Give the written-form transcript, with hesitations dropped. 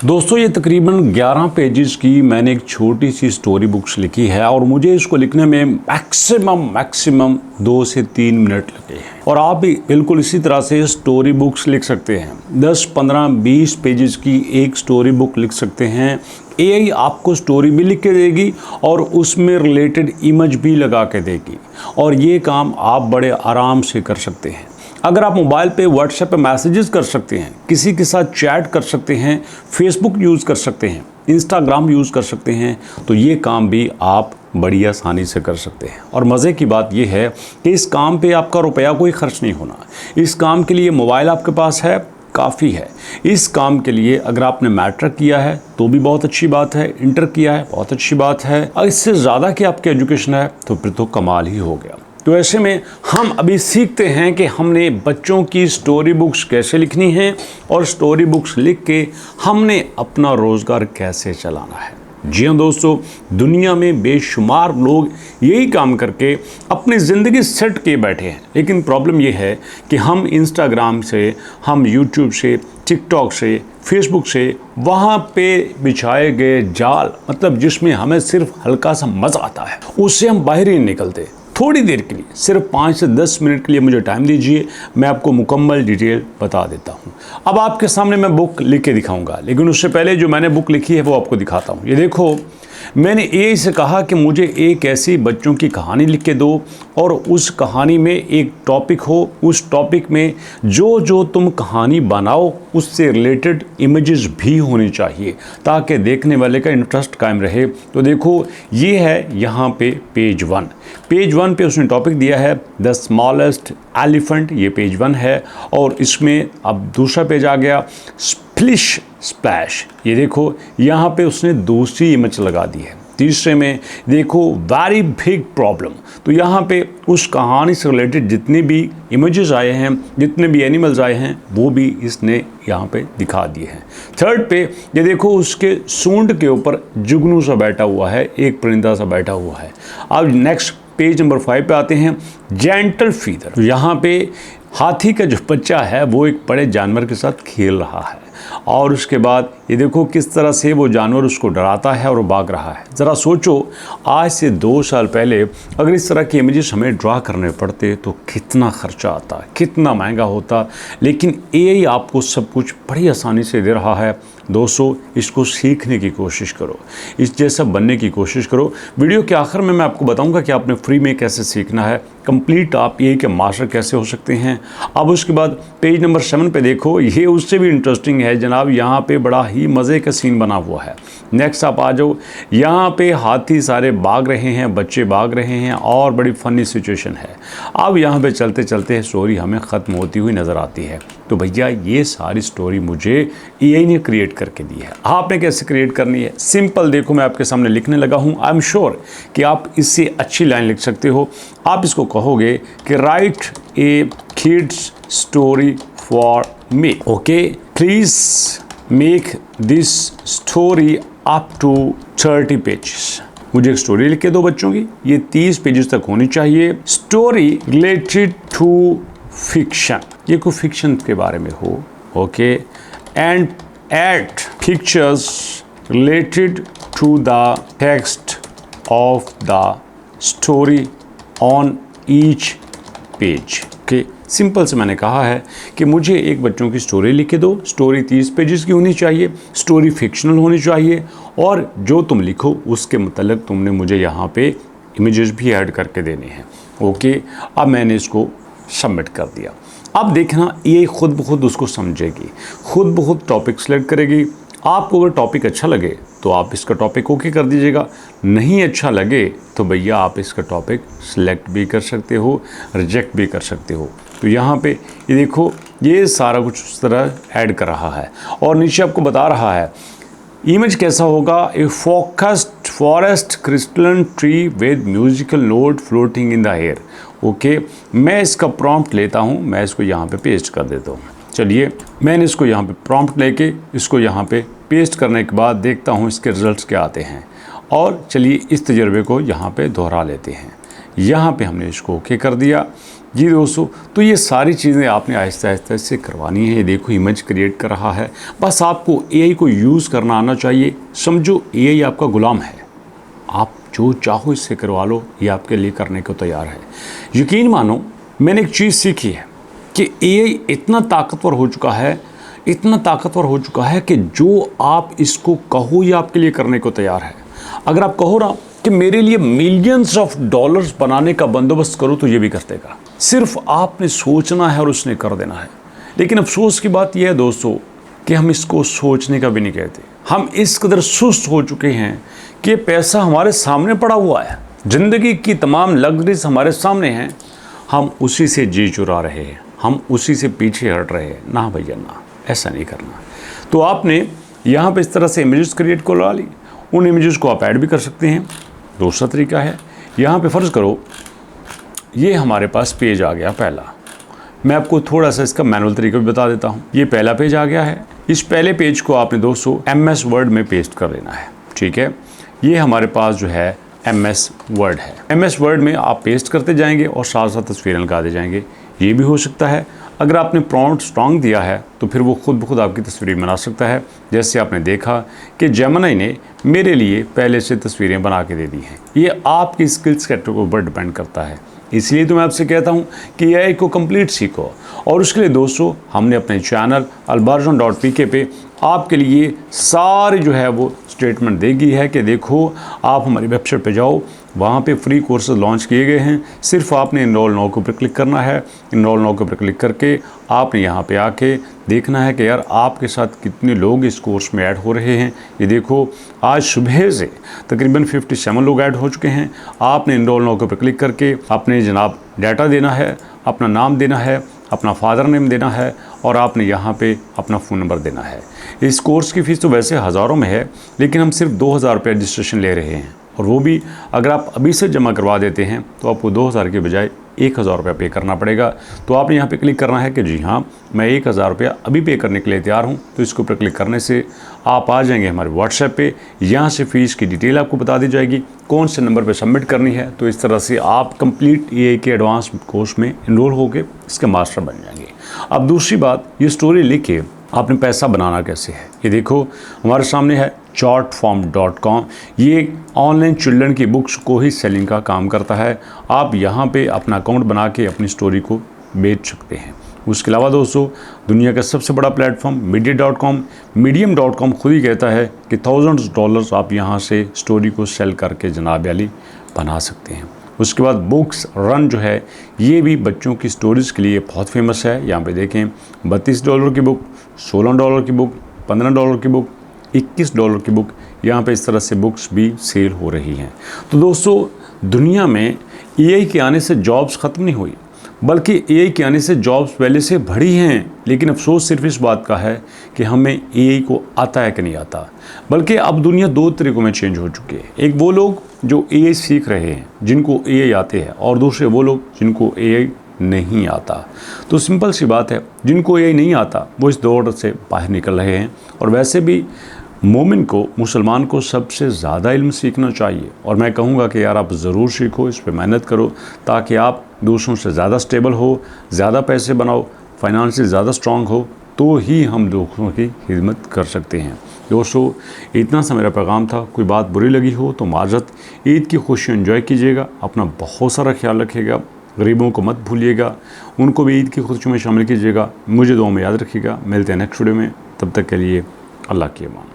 दोस्तों ये तकरीबन 11 पेजेस की मैंने एक छोटी सी स्टोरी बुक्स लिखी है और मुझे इसको लिखने में मैक्सिमम 2 से 3 मिनट लगे हैं। और आप भी बिल्कुल इसी तरह से स्टोरी बुक्स लिख सकते हैं। 10, 15, 20 पेजेस की एक स्टोरी बुक लिख सकते हैं। एआई आपको स्टोरी भी लिख के देगी और उसमें रिलेटेड इमेज भी लगा के देगी और ये काम आप बड़े आराम से कर सकते हैं। अगर आप मोबाइल पे व्हाट्सएप पे मैसेजेस कर सकते हैं, किसी के साथ चैट कर सकते हैं, फेसबुक यूज़ कर सकते हैं, इंस्टाग्राम यूज़ कर सकते हैं, तो ये काम भी आप बड़ी आसानी से कर सकते हैं। और मज़े की बात यह है कि इस काम पे आपका रुपया कोई खर्च नहीं होना। इस काम के लिए मोबाइल आपके पास है, काफ़ी है। इस काम के लिए अगर आपने मैट्रिक किया है तो भी बहुत अच्छी बात है, इंटर किया है बहुत अच्छी बात है, और इससे ज़्यादा कि आपकी एजुकेशन है तो फिर तो कमाल ही हो गया। तो ऐसे में हम अभी सीखते हैं कि हमने बच्चों की स्टोरी बुक्स कैसे लिखनी है और स्टोरी बुक्स लिख के हमने अपना रोज़गार कैसे चलाना है। जी हाँ दोस्तों, दुनिया में बेशुमार लोग यही काम करके अपनी ज़िंदगी सेट किए बैठे हैं, लेकिन प्रॉब्लम ये है कि हम इंस्टाग्राम से, हम यूट्यूब से, टिकटॉक से, फेसबुक से, वहाँ पे बिछाए गए जाल, मतलब जिसमें हमें सिर्फ हल्का सा मज़ा आता है, उससे हम बाहर ही नहीं निकलते। थोड़ी देर के लिए, सिर्फ 5 से 10 मिनट के लिए मुझे टाइम दीजिए, मैं आपको मुकम्मल डिटेल बता देता हूँ। अब आपके सामने मैं बुक लिख के दिखाऊंगा, लेकिन उससे पहले जो मैंने बुक लिखी है वो आपको दिखाता हूँ। ये देखो, मैंने एआई से कहा कि मुझे एक ऐसी बच्चों की कहानी लिख के दो और उस कहानी में एक टॉपिक हो, उस टॉपिक में जो तुम कहानी बनाओ उससे रिलेटेड इमेजेस भी होनी चाहिए ताकि देखने वाले का इंटरेस्ट कायम रहे। तो देखो, ये है यहाँ पे पेज 1। पेज 1 पे उसने टॉपिक दिया है द स्मॉलेस्ट एलिफेंट, ये पेज 1 है। और इसमें अब दूसरा पेज आ गया स्प्लिश स्प्लैश, ये देखो यहाँ पे उसने दूसरी इमेज लगा दी है। तीसरे में देखो वेरी बिग प्रॉब्लम, तो यहाँ पे उस कहानी से रिलेटेड जितने भी इमेजेस आए हैं, जितने भी एनिमल्स आए हैं, वो भी इसने यहाँ पे दिखा दिए हैं। थर्ड पे ये देखो, उसके सूंड के ऊपर जुगनू सा बैठा हुआ है, एक परिंदा सा बैठा हुआ है। अब नेक्स्ट पेज नंबर 5 पे आते हैं जेंटल फीदर। यहाँ पे हाथी का जो बच्चा है वो एक बड़े जानवर के साथ खेल रहा है और उसके बाद ये देखो किस तरह से वो जानवर उसको डराता है और वो भाग रहा है। ज़रा सोचो, आज से 2 साल पहले अगर इस तरह के इमेजेस हमें ड्रा करने पड़ते तो कितना खर्चा आता, कितना महंगा होता। लेकिन एआई आपको सब कुछ बड़ी आसानी से दे रहा है। दोस्तों, इसको सीखने की कोशिश करो, इस जैसा बनने की कोशिश करो। वीडियो के आखिर में मैं आपको बताऊंगा कि आपने फ्री में कैसे सीखना है, कंप्लीट आप एआई के मास्टर कैसे हो सकते हैं। अब उसके बाद पेज नंबर 7 पे देखो, ये उससे भी इंटरेस्टिंग है जनाब। यहाँ पे बड़ा ही मज़े का सीन बना हुआ है। नेक्स्ट आप आ जाओ, यहाँ पे हाथी सारे भाग रहे हैं, बच्चे भाग रहे हैं और बड़ी फ़नी सिचुएशन है। अब यहाँ पे चलते चलते स्टोरी हमें ख़त्म होती हुई नज़र आती है। तो भैया ये सारी स्टोरी मुझे एआई ने क्रिएट करके दी है। आपने कैसे क्रिएट करनी है? सिंपल, देखो मैं आपके सामने लिखने लगा हूँ। आई एम श्योर कि आप इससे अच्छी लाइन लिख सकते हो। आप इसको कहोगे कि write a kids story for me, okay, please make this story up to 30 pages. मुझे एक स्टोरी लिख के दो बच्चों की, ये 30 पेजेस तक होनी चाहिए। स्टोरी रिलेटेड टू फिक्शन, ये कोई फिक्शन के बारे में हो, okay, and add pictures related to the text of the story on each page. Okay, simple से मैंने कहा है कि मुझे एक बच्चों की स्टोरी लिख के दो। स्टोरी 30 पेजेस की होनी चाहिए, स्टोरी फिक्शनल होनी चाहिए और जो तुम लिखो उसके मतलब तुमने मुझे यहाँ पे इमेजेस भी ऐड करके देने हैं। ओके, अब मैंने इसको सबमिट कर दिया। अब देखना, ये खुद ब खुद उसको समझेगी, खुद ब खुद टॉपिक सेलेक्ट करेगी। आपको अगर टॉपिक अच्छा लगे तो आप इसका टॉपिक ओके कर दीजिएगा, नहीं अच्छा लगे तो भैया आप इसका टॉपिक सिलेक्ट भी कर सकते हो, रिजेक्ट भी कर सकते हो। तो यहाँ पे ये देखो, ये सारा कुछ उस तरह ऐड कर रहा है और नीचे आपको बता रहा है इमेज कैसा होगा। A focused forest crystalline tree with musical note floating in the air. Okay, मैं इसका प्रॉम्प्ट लेता हूँ, मैं इसको यहाँ पे पेस्ट कर देता हूँ। चलिए, मैंने इसको यहाँ पे प्रॉम्प्ट लेके इसको यहाँ पे पेस्ट करने के बाद देखता हूँ इसके रिजल्ट्स क्या आते हैं। और चलिए इस तजर्बे को यहाँ पे दोहरा लेते हैं। यहाँ पे हमने इसको ओके कर दिया। जी दोस्तों, तो ये सारी चीज़ें आपने आहिस्ता आहिस्ता से करवानी है। देखो इमेज क्रिएट कर रहा है, बस आपको एआई को यूज़ करना आना चाहिए। समझो एआई आपका गुलाम है, आप जो चाहो इससे करवा लो, ये आपके लिए करने को तैयार है। यकीन मानो मैंने एक चीज़ सीखी है कि एआई इतना ताकतवर हो चुका है, इतना ताकतवर हो चुका है कि जो आप इसको कहो ये आपके लिए करने को तैयार है। अगर आप कहो ना कि मेरे लिए मिलियंस ऑफ डॉलर्स बनाने का बंदोबस्त करो, तो ये भी कर देगा। सिर्फ आपने सोचना है और उसने कर देना है। लेकिन अफसोस की बात यह है दोस्तों कि हम इसको सोचने का भी नहीं कहते। हम इस कदर सुस्त हो चुके हैं कि पैसा हमारे सामने पड़ा हुआ है, ज़िंदगी की तमाम लग्जरीज हमारे सामने हैं, हम उसी से जी चुरा रहे हैं, हम उसी से पीछे हट रहे हैं। ना भैया ना, ऐसा नहीं करना। तो आपने यहाँ पे इस तरह से इमेजेस क्रिएट करवा ली, उन इमेजेस को आप ऐड भी कर सकते हैं। दूसरा तरीका है, यहाँ पे फ़र्ज़ करो ये हमारे पास पेज आ गया पहला। मैं आपको थोड़ा सा इसका मैनुअल तरीका भी बता देता हूँ। ये पहला पेज आ गया है। इस पहले पेज को आपने दोस्तों MS वर्ड में पेस्ट कर लेना है, ठीक है। ये हमारे पास जो है MS वर्ड है। MS वर्ड में आप पेस्ट करते जाएंगे और साथ साथ तस्वीरें लगाते जाएंगे। ये भी हो सकता है अगर आपने प्रॉम्प्ट स्ट्रॉन्ग दिया है तो फिर वो खुद ब खुद आपकी तस्वीरें बना सकता है। जैसे आपने देखा कि जेमिनी ने मेरे लिए पहले से तस्वीरें बना के दे दी हैं। ये आपकी स्किल सेट के ऊपर डिपेंड करता है। इसलिए तो मैं आपसे कहता हूँ कि एआई को कंप्लीट सीखो। और उसके लिए दोस्तों हमने अपने चैनल albarzon.pk पे आपके लिए सारी जो है वो स्टेटमेंट देगी है कि देखो आप हमारी वेबसाइट पे जाओ, वहाँ पे फ्री कोर्सेज लॉन्च किए गए हैं। सिर्फ आपने इनरोल नाउ के ऊपर क्लिक करना है। इनरोल नाउ के ऊपर क्लिक करके आपने यहाँ पे आके देखना है कि यार आपके साथ कितने लोग इस कोर्स में ऐड हो रहे हैं। ये देखो आज सुबह से तकरीबन 57 लोग ऐड हो चुके हैं। आपने इनरोल नाउ के ऊपर क्लिक करके अपने जनाब डाटा देना है, अपना नाम देना है, अपना फादर नेम देना है और आपने यहाँ पे अपना फ़ोन नंबर देना है। इस कोर्स की फ़ीस तो वैसे हज़ारों में है, लेकिन हम सिर्फ 2000 रुपये रजिस्ट्रेशन ले रहे हैं। और वो भी अगर आप अभी से जमा करवा देते हैं तो आपको 2000 के बजाय 1000 रुपया पे करना पड़ेगा। तो आपने यहाँ पे क्लिक करना है कि जी हाँ मैं 1000 रुपया अभी पे करने के लिए तैयार हूँ। तो इसके ऊपर क्लिक करने से आप आ जाएंगे हमारे व्हाट्सएप पे। यहाँ से फ़ीस की डिटेल आपको बता दी जाएगी, कौन से नंबर पे सबमिट करनी है। तो इस तरह से आप कंप्लीट एआई के एडवांस कोर्स में इनरोल होकर इसके मास्टर बन जाएंगे। अब दूसरी बात, ये स्टोरी लिख के आपने पैसा बनाना कैसे है। ये देखो हमारे सामने है chartform.com। ये ऑनलाइन चिल्ड्रन की बुक्स को ही सेलिंग का काम करता है। आप यहाँ पे अपना अकाउंट बना के अपनी स्टोरी को बेच सकते हैं। उसके अलावा दोस्तों दुनिया का सबसे बड़ा प्लेटफॉर्म medium.com खुद ही कहता है कि $1000 आप यहाँ से स्टोरी को सेल करके जनाब वाली बना सकते हैं। उसके बाद बुक्स रन जो है ये भी बच्चों की स्टोरीज़ के लिए बहुत फेमस है। यहाँ पे देखें $32 की बुक, $16 की बुक, $15 की बुक, $21 की बुक, यहाँ पे इस तरह से बुक्स भी सेल हो रही हैं। तो दोस्तों दुनिया में एआई के आने से जॉब्स ख़त्म नहीं हुई, बल्कि एआई के आने से जॉब्स पहले से बढ़ी हैं। लेकिन अफसोस सिर्फ इस बात का है कि हमें एआई को आता है कि नहीं आता। बल्कि अब दुनिया दो तरीक़ों में चेंज हो चुकी है। एक वो लोग जो एआई सीख रहे हैं जिनको एआई आते हैं, और दूसरे वो लोग जिनको एआई नहीं आता। तो सिंपल सी बात है, जिनको एआई नहीं आता वो इस दौर से बाहर निकल रहे हैं। और वैसे भी मोमिन को, मुसलमान को सबसे ज़्यादा इल्म सीखना चाहिए। और मैं कहूँगा कि यार आप ज़रूर सीखो, इस पर मेहनत करो, ताकि आप दूसरों से ज़्यादा स्टेबल हो, ज़्यादा पैसे बनाओ, फाइनेंशियल ज़्यादा स्ट्रॉन्ग हो, तो ही हम दूसरों की खिदमत कर सकते हैं। दोस्तों इतना सा मेरा पैगाम था। कोई बात बुरी लगी हो तो माजरत। ईद की खुशी एंजॉय कीजिएगा, अपना बहुत सारा ख्याल रखिएगा, गरीबों को मत भूलिएगा, उनको भी ईद की खुशियों में शामिल कीजिएगा। मुझे दुआ में याद रखिएगा। मिलते हैं नेक्स्ट वीडियो में, तब तक के लिए अल्लाह की अमान।